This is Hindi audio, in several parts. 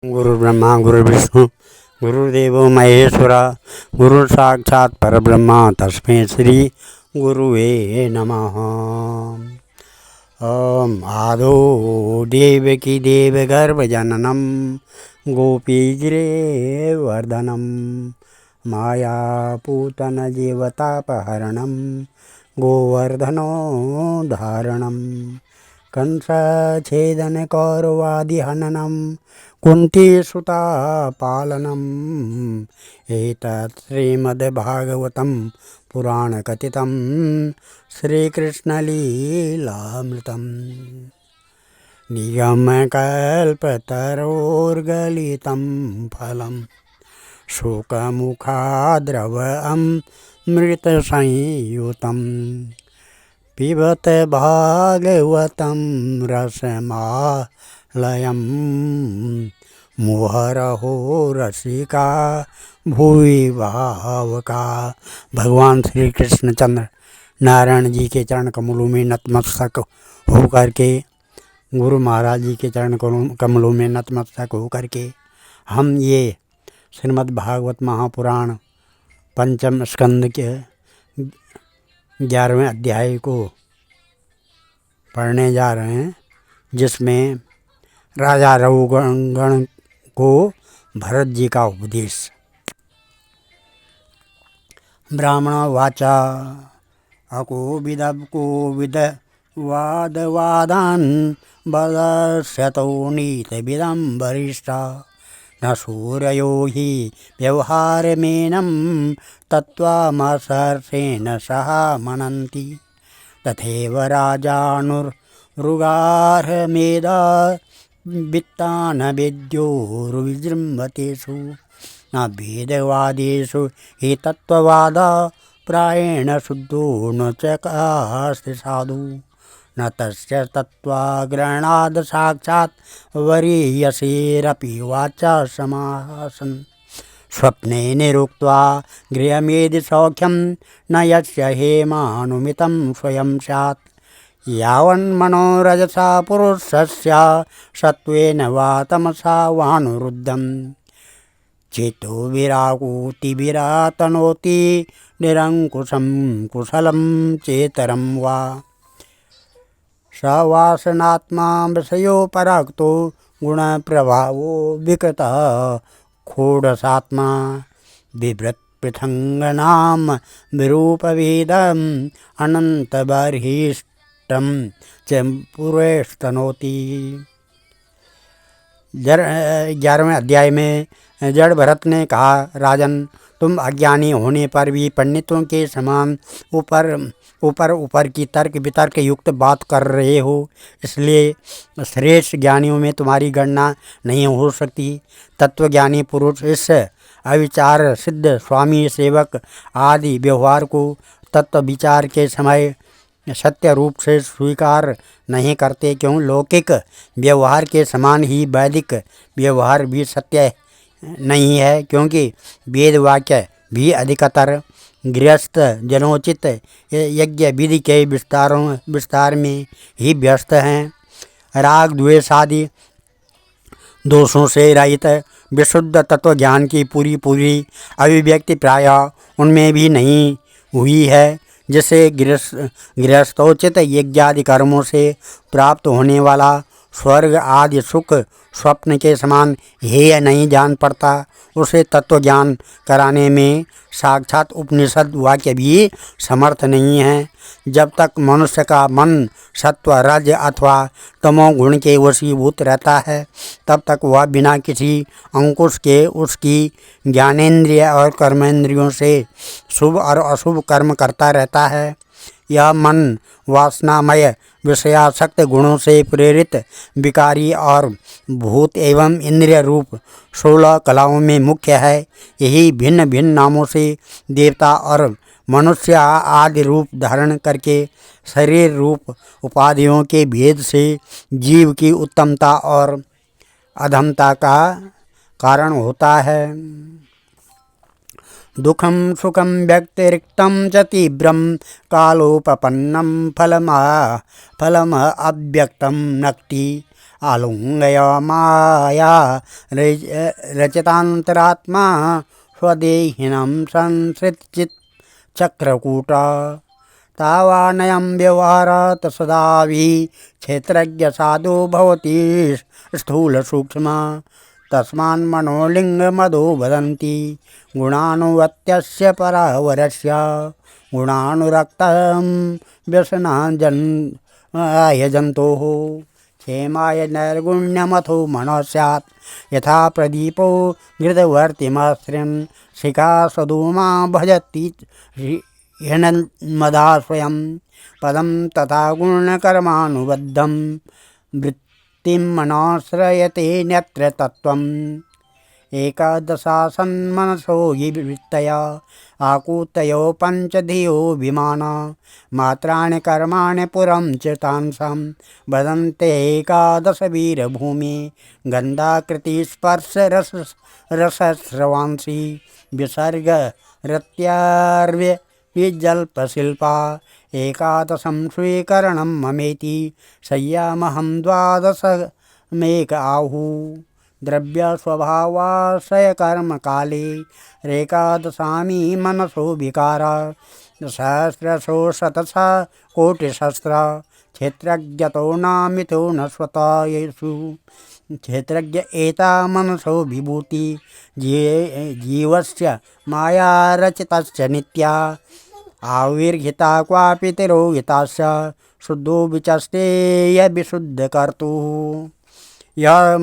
गुरुर्ब्रह्मा गुरुर्विष्णु गुरुर्देवो महेश्वरा गुरु साक्षात् परब्रह्मा तस्मै श्री गुरुवे नमः। ओम आदो देवकी देवगर्भजननं गोपीगिरिवर्धनं मायापूतनजीवतापहरणं गोवर्धनो धारणं कंसच्छेदनकौरवादिहननं कुन्तीसुता पालनम् एतत् श्रीमद्भागवतं पुराणकथितं श्रीकृष्णलीलामृतम् निगमकल्पतरोर्गलितं फलं शुकमुखाद्रवमृतसंयुतं पिबत भागवतं रसमालयं मुहुरहो रसिका भुवि भावका। भगवान श्री कृष्णचंद्र नारायण जी के चरण कमलों में नतमस्तक होकर के, गुरु महाराज जी के चरण कमलों में नतमस्तक होकर के हम ये श्रीमद् भागवत महापुराण पंचम स्कंद के 11वें अध्याय को पढ़ने जा रहे हैं, जिसमें राजा रघुगण को भरत जी का उपदेश। ब्राह्मण वाचा अकोविद वादवादान् बदस्यतो नीतविदं वरिष्ठा न सूरयो हि व्यवहारमेनं तत्त्वमसर्षेण सह मनन्ति तथैव राजानुरुगार्हमेधा वित्तान् विद्योर्विजृम्भतेषु न भेदवादेषु हि तत्त्ववादा प्रायेण शुद्धो न चकास्ति साधु न तस्य तत्त्वग्रहणाद् साक्षात् वरीयसेरपि वाचा समासन् स्वप्ने निरुक्त्वा गृहमेधि सौख्यं न यस्य हेमानुमितं स्वयं स्यात् यावन्मनोरजसा पुरुषस्य सत्त्वेन वा तमसा वानुरुद्धं चेतो विराकोति विरातनोति निरङ्कुशं कुशलं चेतरं वा सवासनात्मा विषयो पराक्तो गुणप्रभावो विकृतः खोडसात्मा बिभ्रत्पृथङ्गनाम विरूपभेदम् अनन्तबर्हिष्टं च पुरेस्तनोति। 11वें अध्याय में जड़ भरत ने कहा, राजन, तुम अज्ञानी होने पर भी पंडितों के समान ऊपर की तर्क वितर्क युक्त बात कर रहे हो, इसलिए श्रेष्ठ ज्ञानियों में तुम्हारी गणना नहीं हो सकती। तत्वज्ञानी पुरुष इस अविचार सिद्ध स्वामी सेवक आदि व्यवहार को तत्व विचार के समय सत्य रूप से स्वीकार नहीं करते, क्यों लौकिक व्यवहार के समान ही वैदिक व्यवहार भी सत्य नहीं है, क्योंकि वेद वाक्य भी अधिकतर गृहस्थ जनोचित यज्ञ विधि के विस्तार में ही व्यस्त हैं। राग द्वेष आदि दोषों से रहित विशुद्ध तत्व ज्ञान की पूरी अभिव्यक्ति प्रायः उनमें भी नहीं हुई है, जिसे गृहस्थोचित यज्ञादि कर्मों से प्राप्त होने वाला स्वर्ग आदि सुख स्वप्न के समान हेय नहीं जान पड़ता, उसे तत्व ज्ञान कराने में साक्षात उपनिषद वाक्य भी समर्थ नहीं है। जब तक मनुष्य का मन सत्व रज अथवा तमो गुण के वशीभूत रहता है, तब तक वह बिना किसी अंकुश के उसकी ज्ञानेंद्रिय और कर्मेंद्रियों से शुभ और अशुभ कर्म करता रहता है। यह मन वासनामय विषयासक्त गुणों से प्रेरित विकारी और भूत एवं इंद्रिय रूप 16 कलाओं में मुख्य है। यही भिन्न भिन्न नामों से देवता और मनुष्य आदि रूप धारण करके शरीर रूप उपाधियों के भेद से जीव की उत्तमता और अधमता का कारण होता है। दुखम सुखम व्यक्तिरिक्तं च तीव्रं कालोपपन्नं फलम अव्यक्तं नक्ति आलुंगय माया रचितांतरात्मा स्वदेहिनं संसृतचित चक्रकूट तावानयं व्यवहारात् सदावि क्षेत्रज्ञ साधु भवति स्थूल सूक्ष्म तस्मान् मनोलिंगमदो वदन्ति गुणानुवत्यस्य परावरस्य गुणानुरक्तं व्यसनाजन् यजन्तोः क्षेमाय नैर्गुण्यमथो मनः स्यात् यथा प्रदीपो घृतवर्तिमश्रियं शिखा सधूमा भजति ह्यनन्मदा स्वयं पदं तथा गुणकर्मानुबद्धं वृत्तिं मनाश्रयते न्यत्र तत्त्वम् एकादशासन्मनसो हि वृत्तया आकूतयो पञ्चधियो विमाना मात्राणि कर्माणि पुरं च तांसां वदन्ते एकादश वीरभूमि गन्धाकृतिस्पर्शरसस्रवांसि विसर्ग रत्यार्व्य विजल्पशिल्पा एकादशं स्वीकरणं ममेति संयामहं द्वादशमेक आहुः द्रव्य स्वभावाशय कर्म काले रेकादशामी मनसो विकारा सहस्रशो शतसा कोटिशस्त्र क्षेत्रज्ञतो नामितो न स्वता येषु क्षेत्रज्ञ एता मनसो विभूति जीवस्य माया रचितस्य नित्या आविर्हिता क्वापि तिरोहितास्य शुद्धो विचस्ते विशुद्ध कर्तुः। यह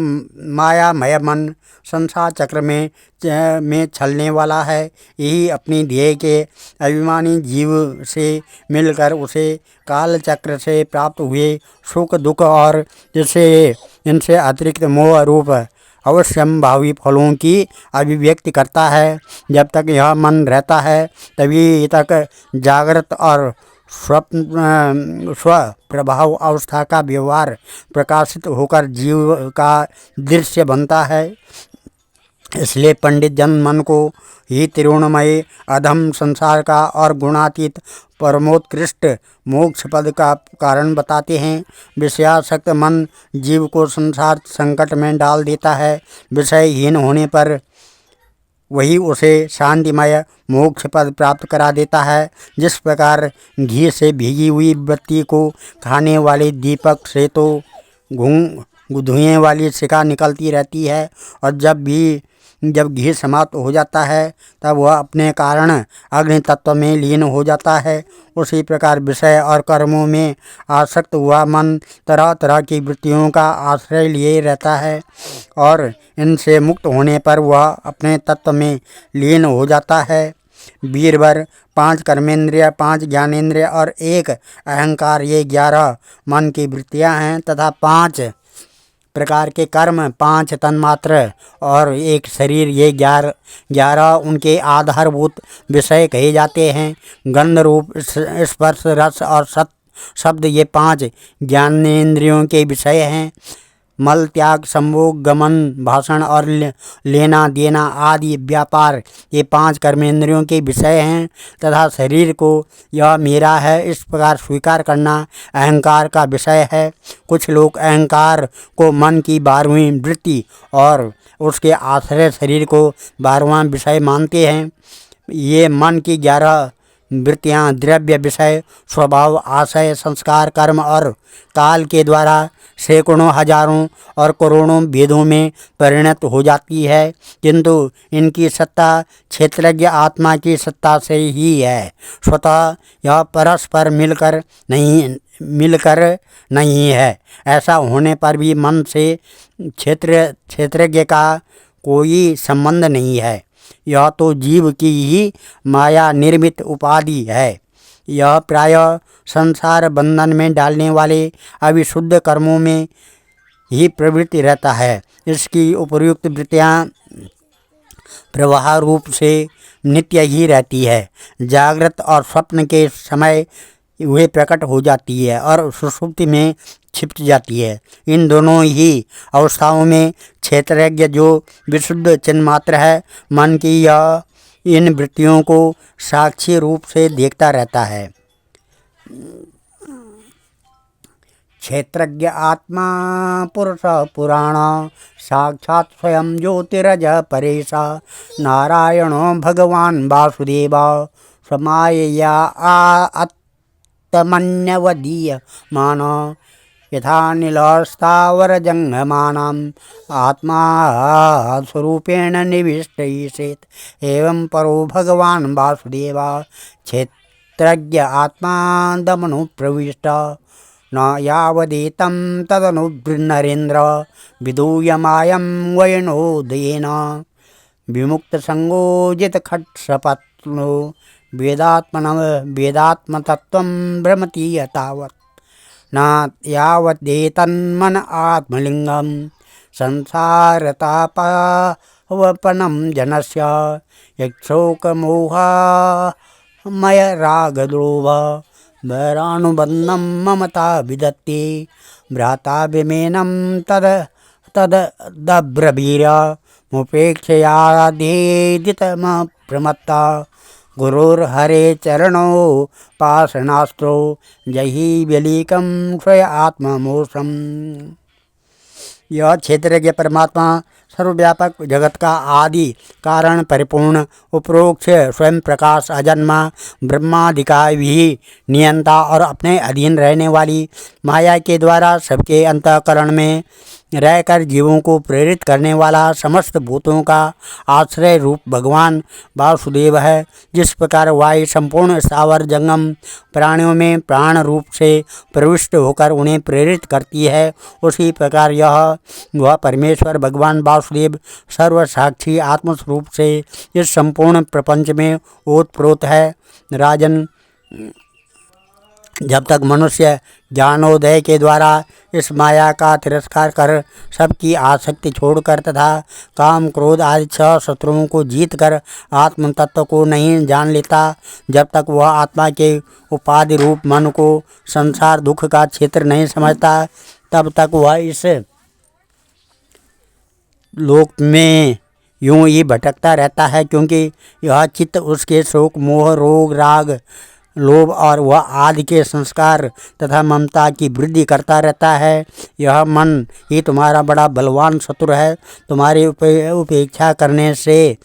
मायामय मन संसार चक्र में छलने वाला है। यही अपनी ध्येय के अभिमानी जीव से मिलकर उसे काल चक्र से प्राप्त हुए सुख दुख और इनसे अतिरिक्त मोह रूप अवश्यंभावी फलों की अभिव्यक्ति करता है। जब तक यह मन रहता है तभी तक जागृत और स्वप्रभाव अवस्था का व्यवहार प्रकाशित होकर जीव का दृश्य बनता है। इसलिए पंडित जन मन को ही त्रिगुणमय अधम संसार का और गुणातीत परमोत्कृष्ट मोक्ष पद का कारण बताते हैं। विषयासक्त मन जीव को संसार संकट में डाल देता है। विषयहीन होने पर वही उसे शांतिमय मोक्ष पद प्राप्त करा देता है। जिस प्रकार घी से भीगी हुई बत्ती को खाने वाले दीपक से तो धुएं वाली शिखा निकलती रहती है, और जब घी समाप्त हो जाता है तब वह अपने कारण अग्नि तत्व में लीन हो जाता है। उसी प्रकार विषय और कर्मों में आसक्त हुआ मन तरह तरह की वृत्तियों का आश्रय लिए रहता है, और इनसे मुक्त होने पर वह अपने तत्व में लीन हो जाता है। वीरवर 5 कर्मेंद्रिय, 5 ज्ञानेंद्रिय और 1 अहंकार, ये 11 मन की वृत्तियां हैं तथा 5 प्रकार के कर्म, 5 तन्मात्र और 1 शरीर, ये 11 उनके आधारभूत विषय कहे जाते हैं। गंध रूप स्पर्श रस और शब्द, ये 5 ज्ञानेंद्रियों के विषय हैं। मल त्याग संभोग गमन भाषण और लेना देना आदि व्यापार, ये 5 कर्मेंद्रियों के विषय हैं तथा शरीर को यह मेरा है इस प्रकार स्वीकार करना अहंकार का विषय है। कुछ लोग अहंकार को मन की 12वीं वृत्ति और उसके आश्रय शरीर को 12वां विषय मानते हैं। ये मन की 11 वृत्तियाँ द्रव्य, विषय, स्वभाव, आशय, संस्कार, कर्म और काल के द्वारा सैकड़ों, हजारों और करोड़ों भेदों में परिणत हो जाती है, किंतु इनकी सत्ता क्षेत्रज्ञ आत्मा की सत्ता से ही है। स्वतः यह परस्पर मिलकर नहीं है। ऐसा होने पर भी मन से क्षेत्रज्ञ का कोई संबंध नहीं है। यह तो जीव की ही माया निर्मित उपाधि है। यह प्रायः संसार बंधन में डालने वाले अविशुद्ध कर्मों में ही प्रवृत्ति रहता है। इसकी उपर्युक्त वृत्तियाँ प्रवाह रूप से नित्य ही रहती है। जागृत और स्वप्न के समय वे प्रकट हो जाती है और सुषुप्ति में छिप जाती है। इन दोनों ही अवस्थाओं में क्षेत्रज्ञ जो विशुद्ध चिन्मात्र है, मन की यह इन वृत्तियों को साक्षी रूप से देखता रहता है। क्षेत्रज्ञ आत्मा पुरुष पुराण साक्षात् स्वयं ज्योतिरज परेश नारायणो भगवान् वासुदेव समायया आत्मन्यवदीयमान यथा नीलस्थावरजङ्गमानाम् आत्मा स्वरूपेण निविष्टयेत् एवं परो भगवान् वासुदेव क्षेत्रज्ञ आत्मा दमनु प्रविष्ट न यावदेतं तदनुनरेन्द्र विदूयमायं वयनोदयेन विमुक्तसङ्गो जितखट्सपत्नो वेदात्मतत्त्वं भ्रमति यतावत् न यावदेतन्मन आत्मलिङ्गं संसारतापवपनं जनस्य यक्षोकमोहमयरागलोभ वैरानुबन्धं ममता विदत्ति भ्राताभिमेनं तदब्रवीर मुपेक्षयाधेदितमप्रमत्ता गुरुर्हरे चरणो पाशनास्त्रो जहि व्यलीकं स्वय आत्ममोषम। यह क्षेत्रज्ञ परमात्मा सर्वव्यापक जगत का आदि कारण परिपूर्ण उपरोक्त स्वयं प्रकाश अजन्मा ब्रह्मादिका भी नियंता और अपने अधीन रहने वाली माया के द्वारा सबके अंतःकरण में रहकर जीवों को प्रेरित करने वाला समस्त भूतों का आश्रय रूप भगवान वासुदेव है। जिस प्रकार वायु संपूर्ण स्थावर जंगम प्राणियों में प्राण रूप से प्रविष्ट होकर उन्हें प्रेरित करती है, उसी प्रकार वह परमेश्वर भगवान वासुदेव सर्वसाक्षी आत्मस्वरूप से इस संपूर्ण प्रपंच में ओतप्रोत है। राजन, जब तक मनुष्य ज्ञानोदय के द्वारा इस माया का तिरस्कार कर सबकी आसक्ति छोड़कर तथा काम क्रोध आदि 6 शत्रुओं को जीतकर आत्म तत्व को नहीं जान लेता, जब तक वह आत्मा के उपाधि रूप मन को संसार दुख का क्षेत्र नहीं समझता, तब तक वह इस लोक में यूं ही भटकता रहता है, क्योंकि यह चित्त उसके शोक मोह रोग राग लोभ और वह आदि के संस्कार तथा ममता की वृद्धि करता रहता है। यह मन ही तुम्हारा बड़ा बलवान शत्रु है। तुम्हारी उपेक्षा करने से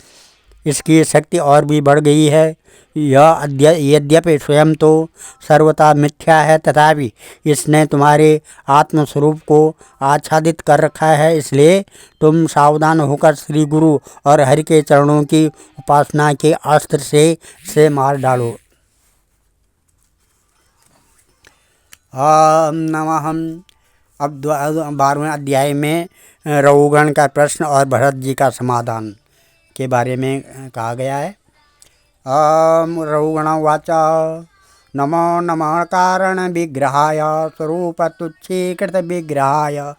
इसकी शक्ति और भी बढ़ गई है। यह यद्यपि स्वयं तो सर्वथा मिथ्या है, तथापि इसने तुम्हारे आत्मस्वरूप को आच्छादित कर रखा है। इसलिए तुम सावधान होकर श्री गुरु और हरि के चरणों की उपासना के अस्त्र से मार डालो। ओम नमः। अब 12वें अध्याय में रघुगण का प्रश्न और भरत जी का समाधान के बारे में कहा गया है। ओम रघुगण उवाच नमो नमः कारण विग्रहाय स्वरूप तुच्छीकृत विग्रहाय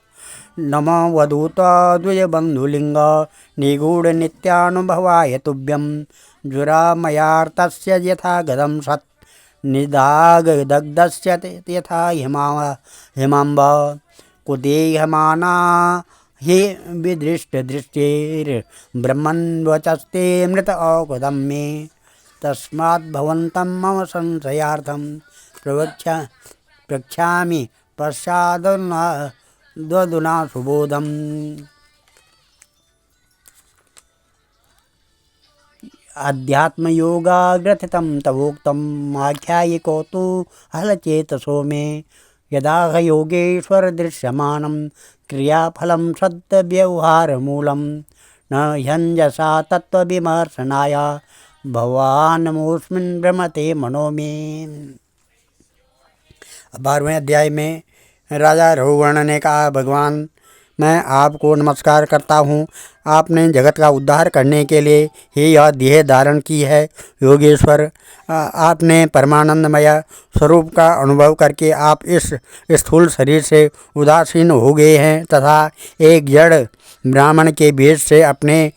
नमो वधूत द्विज बंधुलिंग निगूढ़ नित्यानुभवाय तुभ्यं जुरामयार्तस्य यथा गदं सत् निदागदग्धस्य यथा हिमाम्ब कुदेहमाना हि विदृष्टदृष्टिर्ब्रह्मन् वचस्ते मृत औषधं मे तस्मात् भवन्तं मम संशयार्थं प्रवक्ष्यामि पश्चादुना सुबोधम्। अध्यात्मयोगाग्रथितं तवोक्तम् आख्यायिको तु हलचेतसो मे यदाह योगेश्वर दृश्यमानं क्रियाफलं सद्व्यवहारमूलं न ह्यञ्जसा तत्त्वविमर्शनाय भवानमोऽस्मिन् भ्रमते मनो मे। 12वें अध्याय में राजा रघुवर्ण ने कहा, भगवान मैं आपको नमस्कार करता हूँ। आपने जगत का उद्धार करने के लिए ही यह देह धारण की है। योगेश्वर, आपने परमानंदमय स्वरूप का अनुभव करके आप इस स्थूल शरीर से उदासीन हो गए हैं तथा एक जड़ ब्राह्मण के भेष से अपने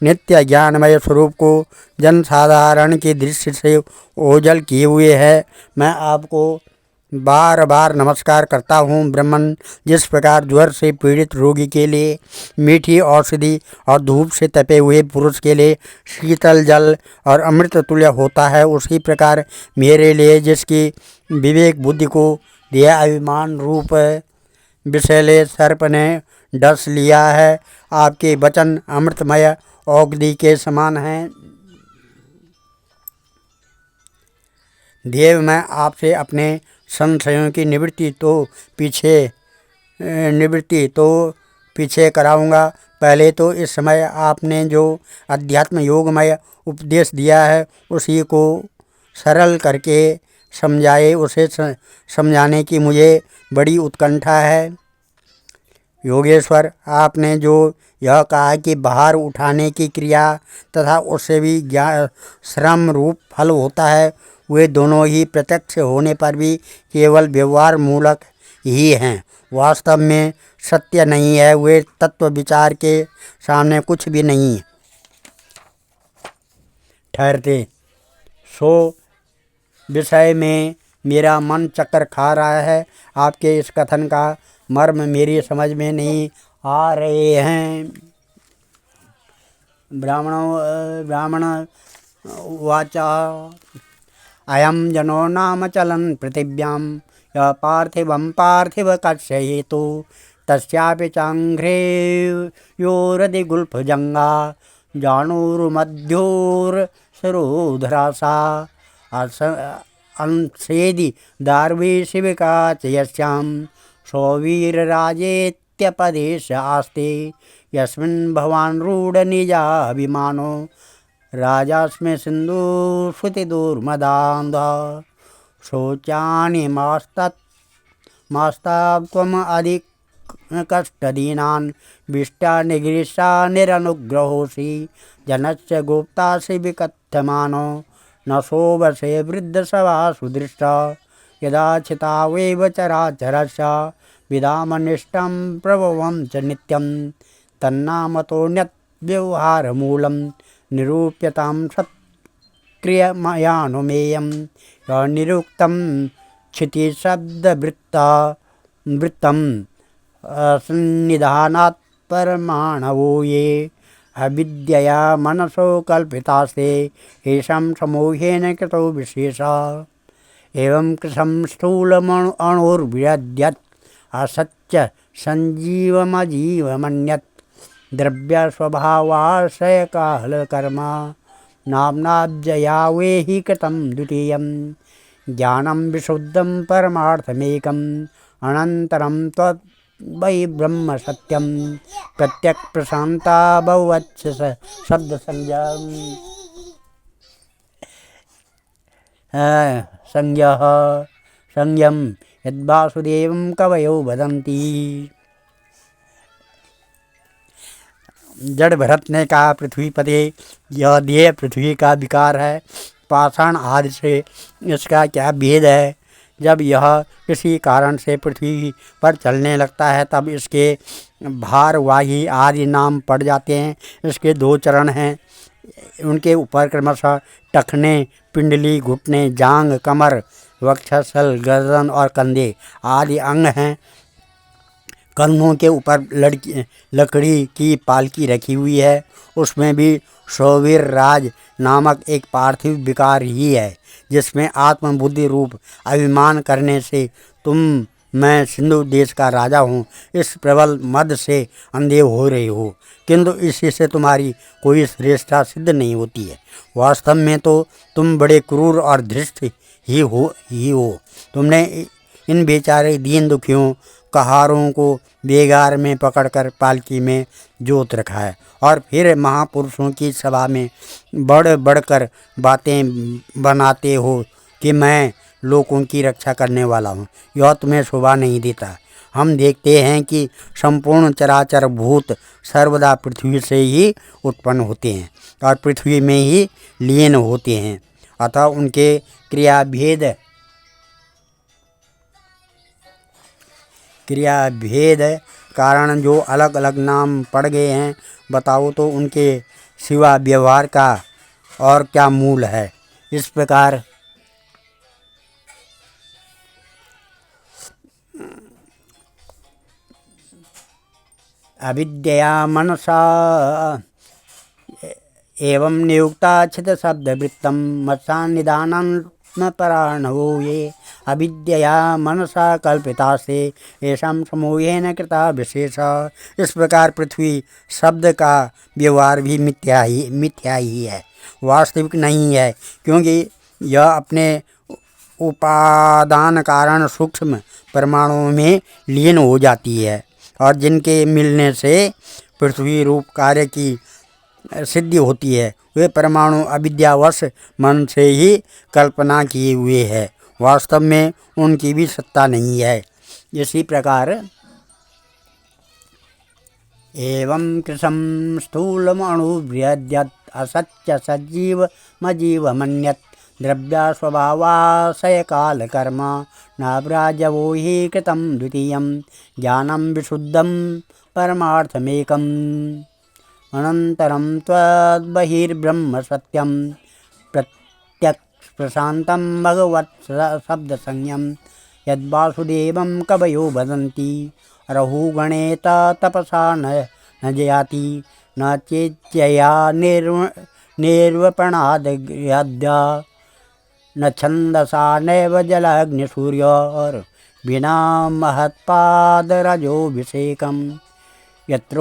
नित्य ज्ञानमय स्वरूप को जनसाधारण की दृष्टि से ओझल किए हुए है। मैं आपको बार बार नमस्कार करता हूँ। ब्राह्मण जिस प्रकार ज्वर से पीड़ित रोगी के लिए मीठी औषधि और धूप से तपे हुए पुरुष के लिए शीतल जल और अमृत तुल्य होता है, उसी प्रकार मेरे लिए जिसकी विवेक बुद्धि को देह अभिमान रूप विषैले सर्प ने डस लिया है। आपके वचन अमृतमय औषधि के समान हैं। देव, मैं आपसे अपने संशयों की निवृत्ति तो पीछे कराऊंगा। पहले तो इस समय आपने जो अध्यात्म योगमय उपदेश दिया है उसी को सरल करके समझाए। उसे समझाने की मुझे बड़ी उत्कंठा है। योगेश्वर, आपने जो यह कहा कि बाहर उठाने की क्रिया तथा उससे भी श्रम रूप फल होता है, वे दोनों ही प्रत्यक्ष होने पर भी केवल व्यवहार मूलक ही हैं, वास्तव में सत्य नहीं है। वे तत्व विचार के सामने कुछ भी नहीं ठहरते। सो विषय में मेरा मन चक्कर खा रहा है। आपके इस कथन का मर्म मेरी समझ में नहीं आ रहे हैं। ब्राह्मण वाचा अयम जनो नाम चलन पृथिव्यां य पार्थिवं पार्थिव कथयेतु तस्यापि चांघ्रे योरधिगुल्फजंगा जानूर्मध्योर्सरोधरासा अंसेदि दार्वी शिविका च यस्यां सौवीरराजेत्यपदेश आस्ते यस्मिन् भवान् रूढनिजाभिमानो राजास्मे सिन्धुश्रुतिदुर्मदान्धः शोचानि मास्तात्वम् अधिकष्टदीनान् विष्टा निगृह्षा निरनुग्रहोऽसि जनस्य गुप्तासि विकथ्यमानो न शोभसे वृद्धसभासु दृष्टा यदा चितावेव चराचरस्य विदामनिष्टं प्रभवं च नित्यं तन्नामतोऽन्यत् व्यवहारमूलं निरूप्यतां सत्क्रियमयानुमेयं निरुक्तं क्षितिशब्दवृत्तं सन्निधानात् परमाणवो ये अविद्यया मनसो कल्पितास्ते येषां समूहेन कृतो विशेषा एवं कृशं स्थूलमणुर्विद्यत् असत्य सञ्जीवमजीवमन्यत् द्रव्यस्वभावाशयकालकर्मा नाम्नाब्जया वेहि कृतं द्वितीयं ज्ञानं विशुद्धं परमार्थमेकम् अनन्तरं त्वद्वै ब्रह्म सत्यं प्रत्यक् प्रशान्ता बहुवच्च संज्ञं यद्वासुदेवं कवयो वदन्ति। जड़ भरत ने कहा, पृथ्वीपते, यह देह पृथ्वी का विकार है। पाषाण आदि से इसका क्या भेद है? जब यह किसी कारण से पृथ्वी पर चलने लगता है तब इसके भारवाही आदि नाम पड़ जाते हैं। इसके दो चरण हैं, उनके ऊपर क्रमशः टखने, पिंडली, घुटने, जांग, कमर, वक्षस्थल, गर्दन और कंधे आदि अंग हैं। कंधों के ऊपर लकड़ी की पालकी रखी हुई है, उसमें भी सौवीर राज नामक एक पार्थिव विकार ही है, जिसमें आत्मबुद्धि रूप अभिमान करने से मैं सिंधु देश का राजा हूँ, इस प्रबल मद से अंधे हो रहे हो, किंतु इसी से तुम्हारी कोई श्रेष्ठता सिद्ध नहीं होती है। वास्तव में तो तुम बड़े क्रूर और धृष्ट ही हो। तुमने इन बेचारे दीन दुखियों कहारों को बेगार में पकड़कर पालकी में जोत रखा है और फिर महापुरुषों की सभा में बढ़ बढ़कर बातें बनाते हो कि मैं लोगों की रक्षा करने वाला हूँ। यह तुम्हें शोभा नहीं देता। हम देखते हैं कि संपूर्ण चराचर भूत सर्वदा पृथ्वी से ही उत्पन्न होते हैं और पृथ्वी में ही लीन होते हैं, अतः उनके क्रियाभेद कारण जो अलग अलग नाम पड़ गए हैं, बताओ तो उनके सिवा व्यवहार का और क्या मूल है? इस प्रकार अविद्या मनसा एवं नियुक्ता छित शब्द वृत्तम मत्सानिदानम पराणवो ये अविद्यया मनसा कल्पिता से येषां समूहेन कृता विशेष। इस प्रकार पृथ्वी शब्द का व्यवहार भी मिथ्या ही है, वास्तविक नहीं है, क्योंकि यह अपने उपादान कारण सूक्ष्म परमाणुओं में लीन हो जाती है और जिनके मिलने से पृथ्वी रूप कार्य की सिद्धि होती है, वे परमाणु अविद्यावश मन से ही कल्पना किए हुए हैं, वास्तव में उनकी भी सत्ता नहीं है। इसी प्रकार एवं कृशं स्थूलमणुबृहद्यत् असत्य सज्जीव मजीव मन्यत् द्रव्या स्वभावाशय काल कर्म नाब्राजवो हि कृतं द्वितीयं ज्ञानं विशुद्धं परमार्थमेकम् अनन्तरं त्वद्बहिर्ब्रह्म सत्यं प्रत्यक्ष प्रशान्तं भगवत् शब्दसंज्ञं यद्वासुदेवं कवयो वदन्ति रहुगणेत तपसा न जयाति न चेत्यया निर्वपणाद्या न छन्दसा नैव जलाग्निसूर्योर् विना महत्पादरजोऽभिषेकम् यत्र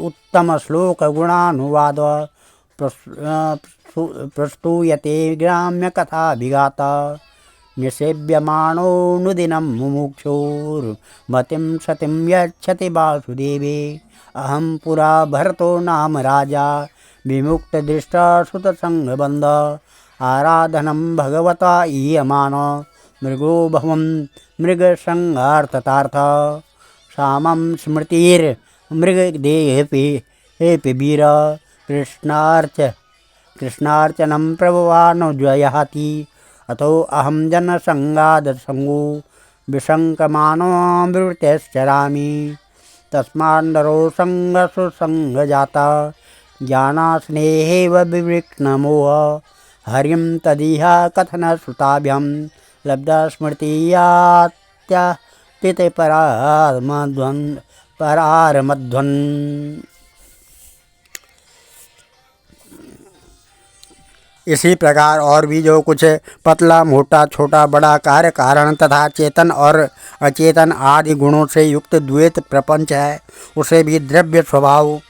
उत्तमश्लोकगुणानुवाद प्रस्तूयते ग्राम्यकथाभिघाता निसेव्यमाणोऽनुदिनं मुमुक्षुर्मतिं सतिं यच्छति वासुदेवे। अहं पुरा भरतो नाम राजा विमुक्तदृष्टा सुतसङ्गबन्ध आराधनं भगवता ईयमान मृगो भवं मृगसंहार्थतार्थ सामं स्मृतिर्मृगदेहेऽपि वीर कृष्णार्चनं प्रभवानुजयति अतो अहं जनसंगादसंगो विशङ्कमानो विवृतश्चरामि तस्मान्नरो संगसुसंगजाता ज्ञानास्नेहेव विवृक्नमोह हरिं तदिह कथनश्रुताभ्यां लब्धस्मृतियात्यातिते परारमध्वन्। इसी प्रकार और भी जो कुछ पतला मोटा छोटा बड़ा कार्य कारण तथा चेतन और अचेतन आदि गुणों से युक्त द्वैत प्रपंच है, उसे भी द्रव्य स्वभाव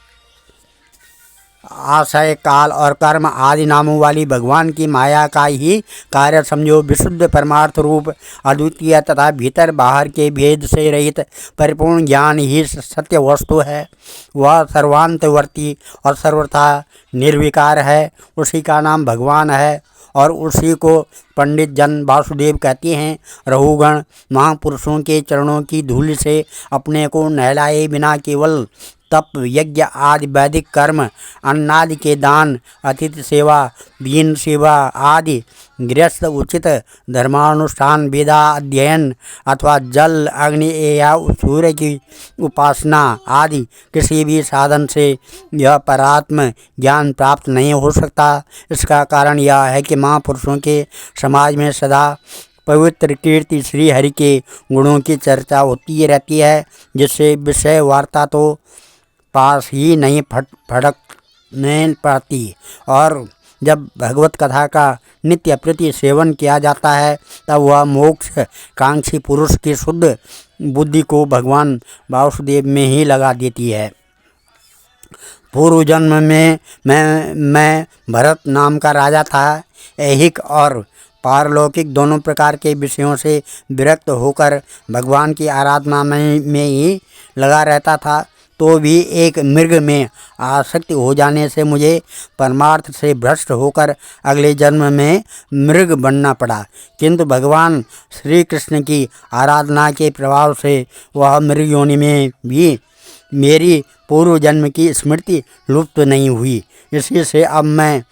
आशय काल और कर्म आदि नामों वाली भगवान की माया का ही कार्य समझो। विशुद्ध परमार्थ रूप अद्वितीय तथा भीतर बाहर के भेद से रहित परिपूर्ण ज्ञान ही सत्य वस्तु है। वह सर्वांतवर्ती और सर्वथा निर्विकार है, उसी का नाम भगवान है और उसी को पंडित जन वासुदेव कहते हैं। रहुगण महापुरुषों के चरणों की धूल से अपने को नहलाए बिना केवल तप यज्ञ आदि वैदिक कर्म अन्नादि के दान अतिथि सेवा दीन सेवा आदि गृहस्थ उचित धर्मानुष्ठान वेदा अध्ययन अथवा जल अग्नि या सूर्य की उपासना आदि किसी भी साधन से यह परात्म ज्ञान प्राप्त नहीं हो सकता। इसका कारण यह है कि महापुरुषों के समाज में सदा पवित्र कीर्ति श्री हरि के गुणों की चर्चा होती रहती है, जिससे विषय वार्ता तो पास ही नहीं फड़कने पाती और जब भगवत कथा का नित्य प्रति सेवन किया जाता है तब वह मोक्ष कांक्षी पुरुष की शुद्ध बुद्धि को भगवान वासुदेव में ही लगा देती है। पूर्व जन्म में मैं भरत नाम का राजा था। ऐहिक और पारलौकिक दोनों प्रकार के विषयों से विरक्त होकर भगवान की आराधना में ही लगा रहता था, तो भी एक मृग में आसक्ति हो जाने से मुझे परमार्थ से भ्रष्ट होकर अगले जन्म में मृग बनना पड़ा। किंतु भगवान श्री कृष्ण की आराधना के प्रभाव से वह मृग योनि में भी मेरी पूर्व जन्म की स्मृति लुप्त नहीं हुई। इसी से अब मैं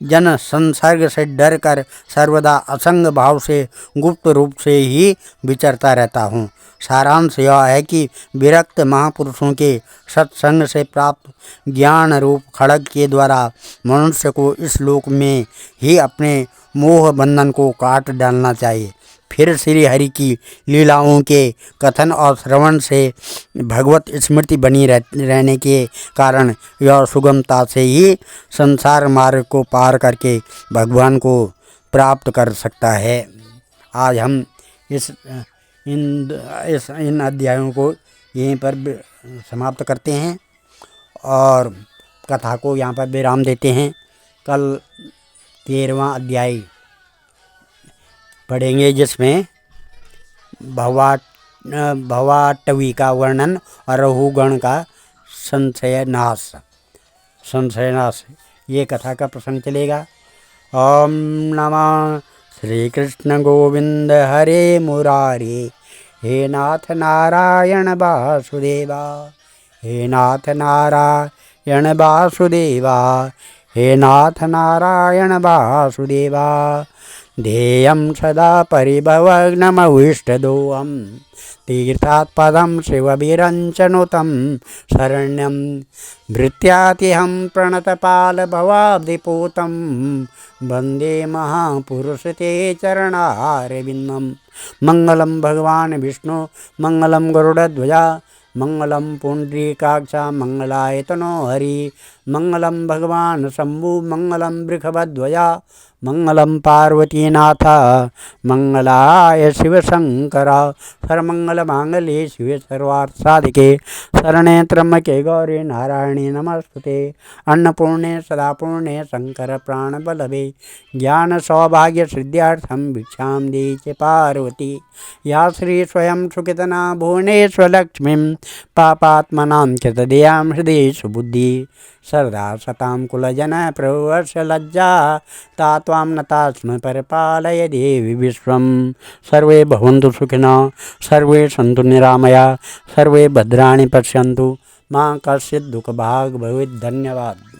जन संसर्ग से डर कर सर्वदा असंग भाव से गुप्त रूप से ही विचरता रहता हूँ। सारांश यह है कि विरक्त महापुरुषों के सत्संग से प्राप्त ज्ञान रूप खड्ग के द्वारा मनुष्य को इस लोक में ही अपने मोह बंधन को काट डालना चाहिए। फिर श्री हरि की लीलाओं के कथन और श्रवण से भगवत स्मृति बनी रहने के कारण यह सुगमता से ही संसार मार्ग को पार करके भगवान को प्राप्त कर सकता है। आज हम इन अध्यायों को यहीं पर समाप्त करते हैं और कथा को यहाँ पर विराम देते हैं। कल 13वां अध्याय पढ़ेंगे जिसमें भवाटवी का वर्णन और रहुगण का संशयनाश ये कथा का प्रसंग चलेगा। ओम नमः श्री कृष्ण गोविंद हरे मुरारे, हे नाथ नारायण वासुदेवा, हे नाथ नारायण वासुदेवा, हे नाथ नारायण वासुदेवा। ध्येयं सदा परिभवग्नमविष्टदोहं, तीर्थात्पदं शिवभिरञ्चनुतं शरण्यं भृत्यातिहं प्रणतपालभवाब्धिपूतं, वन्दे महापुरुषते चरणारविन्दं। मङ्गलं भगवान् विष्णु मङ्गलं गरुडध्वजा, मंगलम पुंडरीकाक्षा मंगलायतनो हरि, मंगलम भगवान शंभु मंगलम वृषभध्वजा, मंगलम पार्वतीनाथ मंगलाय शिव शंकर। सर्वमंगल मांगल्ये शिवे सर्वार्थसाधिके, शरणे त्र्यंबके गौरी नारायणी नमस्तुते। अन्नपूर्णे सदापूर्णे शंकर प्राणवल्लभे, ज्ञान सौभाग्य सिद्ध्यार्थं भिक्षां देहि च पार्वती। या श्री स्वयं सुकृतना भुवनेश्वर लक्ष्मीं, पापात्मनां कृतदयां हृदय सुबुद्धि, सरदा सतां कुलजन प्रभुवर्ष लज्जा, तात्वां नतास्म परिपालय देवी विश्वं। सर्वे भवन्तु सुखिनः, सर्वे सन्तु निरामया, सर्वे भद्राणि पश्यन्तु, मां कश्चित् दुःखभाग् भवेत्। धन्यवाद।